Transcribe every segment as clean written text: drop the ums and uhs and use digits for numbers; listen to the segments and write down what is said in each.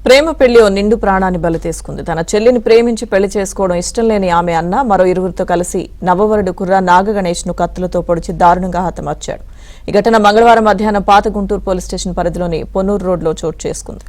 ప్రేమ పెళ్లి ఓ నిండు ప్రాణాన్ని బలి తీసుకుంది. తన చెల్లిని ప్రేమించి పెళ్లి చేసుకోవడం ఇష్టం లేని ఆమె అన్న మరో ఇరువురితో కలిసి నవవరుడు కుర్ర నాగగణేష్ ను కత్తులతో పొడిచి దారుణంగా హతమార్చాడు. ఈ ఘటన మంగళవారం మధ్యాహ్నం పాత గుంటూరు పోలీస్ స్టేషన్ పరిధిలోని పొన్నూరు రోడ్లో చోటు చేసుకుంది.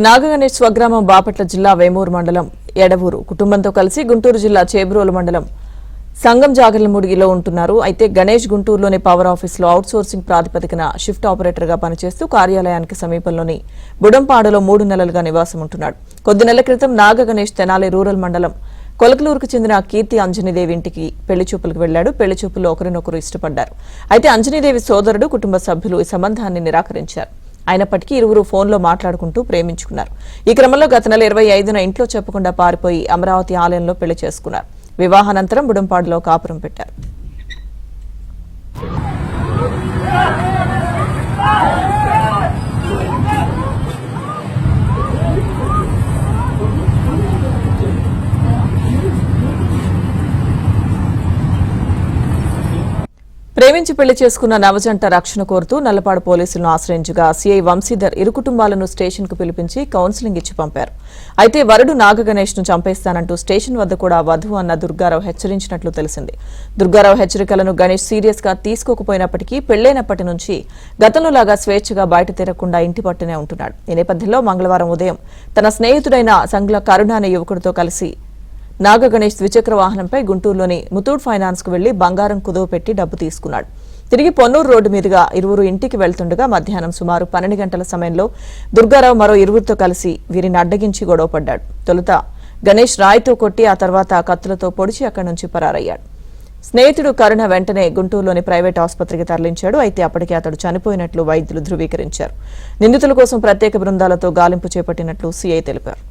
నాగగణేష్ స్వగ్రామం బాపట్ల జిల్లా వేమూరు మండలం ఎడవూరు కుటుంబంతో కలిసి గుంటూరు జిల్లా చేబ్రోలు మండలం సంగం జాగర్లముడిలో ఉంటున్నారు. అయితే గణేష్ గుంటూరులోని పవర్ ఆఫీసులో అవుట్సోర్సింగ్ ప్రాతిపదికన షిఫ్ట్ ఆపరేటర్ గా పనిచేస్తూ కార్యాలయానికి సమీపంలోని బుడంపాడులో 3 నెలలుగా నివాసం ఉంటున్నాడు. కొద్ది నెలల క్రితం నాగగణేష్ తెనాలి రూరల్ మండలం కొలకలూరుకు చెందిన కీర్తి అంజనీదేవి ఇంటికి పెళ్లి చూపులకు వెళ్లాడు. పెళ్లి చూపుల్లో ఒకరినొకరు ఇష్టపడ్డారు. అయితే అంజనీదేవి సోదరుడు కుటుంబ సభ్యులు ఈ సంబంధాన్ని నిరాకరించారు. అయినప్పటికీ ఇరువురు ఫోన్లో మాట్లాడుకుంటూ ప్రేమించుకున్నారు. ఈ క్రమంలో గత నెల 25న ఇంట్లో చెప్పకుండా పారిపోయి అమరావతి ఆలయంలో పెళ్లి చేసుకున్నారు. వివాహానంతరం బుడంపాడులో కాపురం పెట్టారు. ప్రేమించి పెళ్లి చేసుకున్న నవజంట రక్షణ కోరుతూ నల్లపాడు పోలీసులను ఆశ్రయించగా సీఐ వంశీధర్ ఇరు కుటుంబాలను స్టేషన్ కు పిలిపించి కౌన్సిలింగ్ ఇచ్చి పంపారు. అయితే వరుడు నాగగణేష్ ను చంపేస్తానంటూ స్టేషన్ వద్ద కూడా వధువు అన్న దుర్గారావు హెచ్చరించినట్లు తెలిసింది. దుర్గారావు హెచ్చరికలను గణేష్ సీరియస్ గా తీసుకోకపోయినప్పటికీ పెళ్లైనప్పటి నుంచి గతంలోలాగా స్వేచ్ఛగా బయట తిరగకుండా ఇంటి పట్టునే ఉంటున్నాడు. ఈ నేపథ్యంలో మంగళవారం ఉదయం తన స్నేహితుడైన సంగ్ల కరుణ అనే యువకుడితో కలిసి నాగగణేష్ ద్విచక్ర వాహనంపై గుంటూరులోని ముతూట్ ఫైనాన్స్ కు వెళ్లి బంగారం కుదువ పెట్టి డబ్బు తీసుకున్నాడు. తిరిగి పొన్నూరు రోడ్డు మీదుగా ఇరువురు ఇంటికి వెళ్తుండగా మధ్యాహ్నం సుమారు 12 గంటల సమయంలో దుర్గారావు మరో ఇరువురితో కలిసి వీరిని అడ్డగించి గొడవపడ్డాడు. తొలుత గణేష్ రాయితో కొట్టి ఆ తర్వాత కత్తులతో పొడిచి అక్కడి నుంచి పరారయ్యాడు. స్నేహితుడు కరుణ వెంటనే గుంటూరులోని ప్రైవేట్ ఆసుపత్రికి తరలించాడు. అయితే అప్పటికే అతడు చనిపోయినట్లు వైద్యులు ధృవీకరించారు. నిందితుల కోసం ప్రత్యేక బృందాలతో గాలింపు చేపట్టినట్లు సీఐ తెలిపారు.